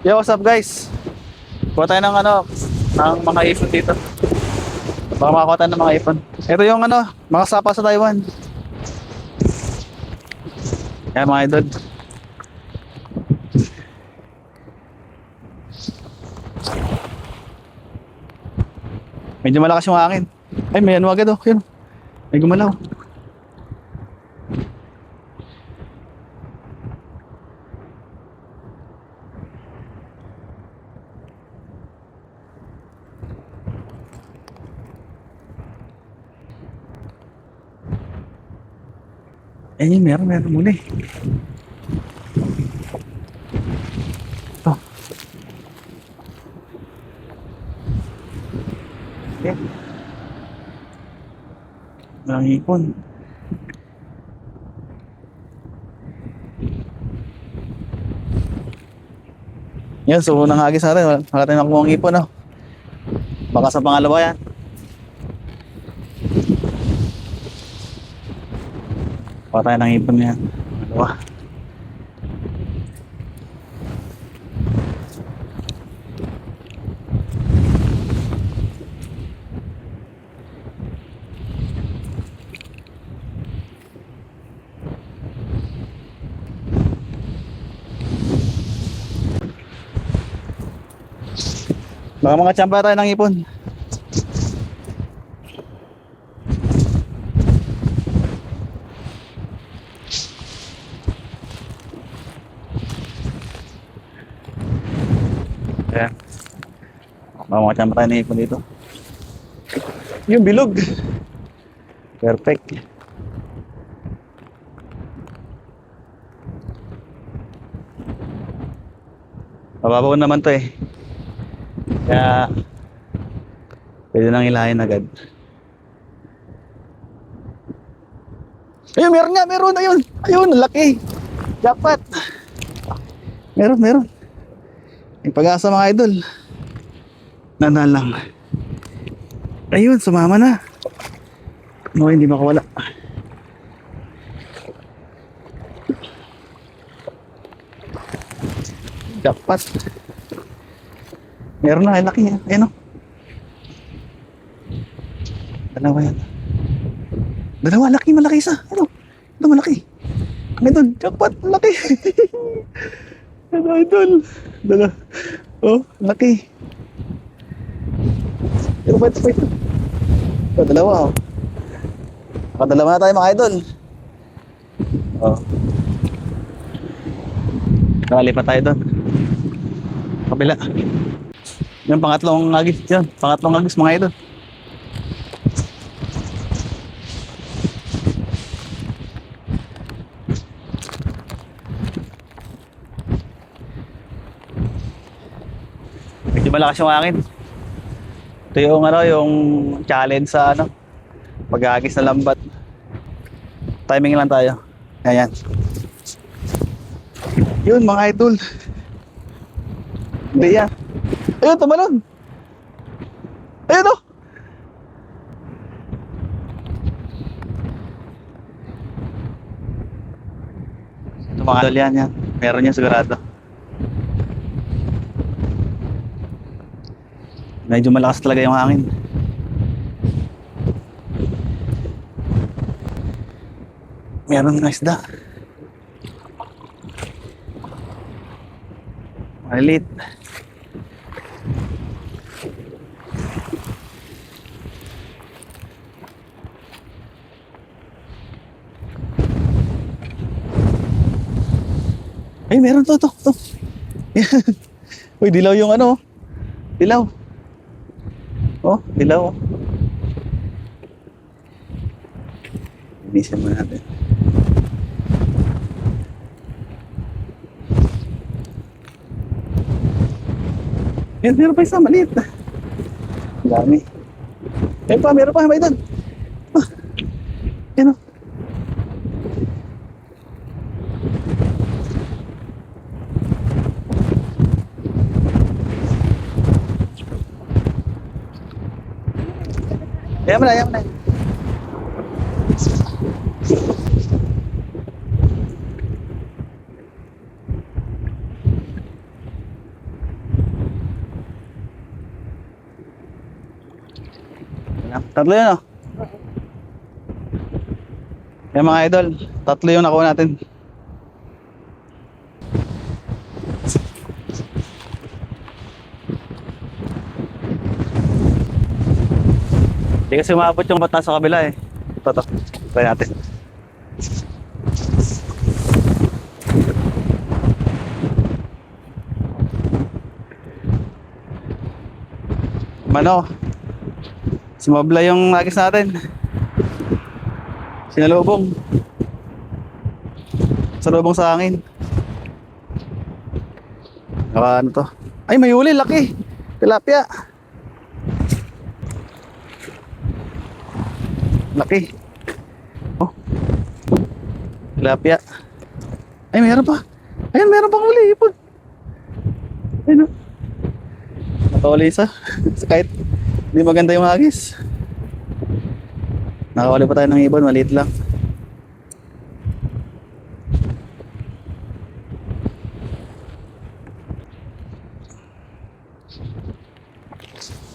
Yo, what's up guys? Kuha tayo ng ng mga ipon dito. Baka makakuha tayo ng mga ipon. Ito yung mga sapa sa Taiwan. Yan mga idol. Medyo malakas yung hangin. Ay, may agad oh. Yun. May gumalaw. Ayun, meron muli. Ito. Okay. Walang ipon. Yan, so unang hagis natin. Wala tayong nakuha ang ipon, oh. Baka sa pangalawa yan. Kuha tayo ng ipon yan. Dalawa. Baka mga tsampa tayo ng ipon. Ayan. Baka mga tsampa tayo ng ipon dito. Yung bilog. Perfect. Mababaw naman to eh. Kaya pwede nang ilahin agad. Ayun, meron nga, meron. Ayun, ayun, laki. Jackpot. Meron. Yung pag-asa mga idol. Nanalang. Ayun, sumama na. No, hindi makawala. Jackpot. Meron na, ay laki yan. Ayun o. Dalawa yan. Dalawa, laki, malaki isa. Ano? Ito, malaki. Ang idol, jackpot, laki. Ano, idol? Dalawa. Oh, laki. Ito ba ito? Ito, dalawa oh. Nakadalawa na tayo mga idol. Oh. Nakalipat tayo doon. Kabila. Yung pangatlong agis yan. Pangatlong agis mga idol. Medyo malakas yung hangin. Ito yung yung challenge sa pag-agis na lambat. Timing lang tayo. Ayan. Yun mga idol. Hindi yan. Ayun, tumalon. Ayun o. Ito mga idol yan. Meron yan sigurado. Medyo malakas talaga yung hangin. Meron na isda. Maliit. Ay, meron to. Uy, dilaw yung dilaw. Oh, dilaw. Bilisan mo natin. Meron pa isa, maliit. Dami. Meron pa, may doon. Ah, yan o. Ayan mo na. Tatlo yun, oh. Yan mga idol, tatlo yung nakuha natin. Hindi kasi umabot yung bata sa kabila eh. Ito, try natin. Mano, sumabla yung agis natin. Sinalubong. Salubong sa hangin. Ano to? Ay, may huli, laki. Tilapia. Laki. Oh. Tilapia. Ay, meron pa. Ayun, meron pang huli. Ipon. Ayun, oh. Nakahuli isa. Kahit hindi maganda yung hagis. Nakahuli pa tayo ng ibon. Maliit lang.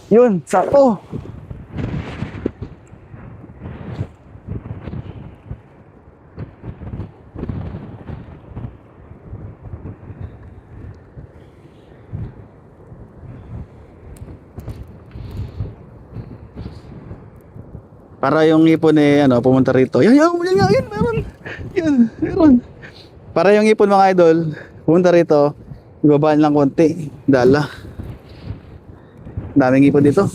Yun, sakto. Para yung ipon eh, ano, pumunta rito. Yan, meron. Yan, meron. Para yung ipon mga idol, pumunta rito, ibabaan lang konti. Dala. Daming ipon dito.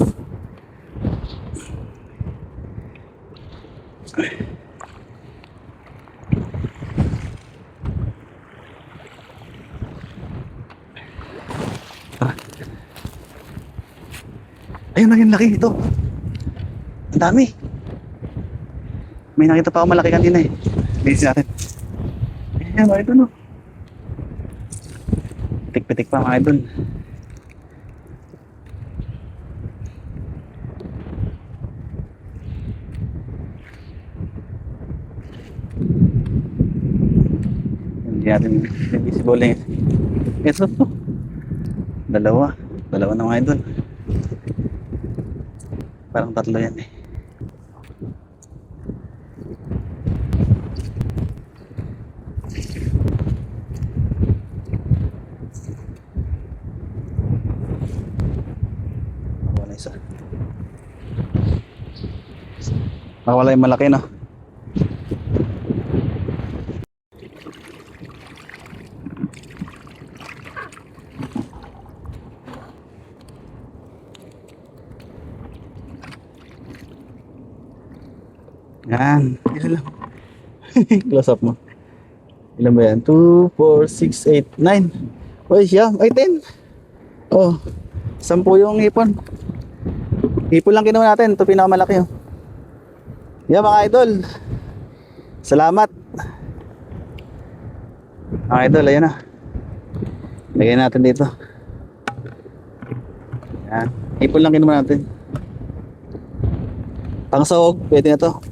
Ayun na yung laki ito. Ang dami. May nakita pa ako malaki kanina eh. Bilis natin. Ayan mga idol, no. Pitik-pitik pa mga idol. Hindi natin invisible eh. Ito to. Dalawa na mga idol. Parang tatlo yan eh. Wala isa. Wala yung malaki, no? Yan. Ilan lang? Close up mo. Ilan ba yan? 2, 4, 6, 8, 9. Uy, siya. Ay, 10. Oh, 10 yung ipon. Ipon lang kinuha natin. Ito pinakamalaki, oh. Yan mga idol. Salamat. Mga idol, ayan na. Lagyan natin dito. Yan. Ipon lang kinuha natin. Pangsahog, pwede na to.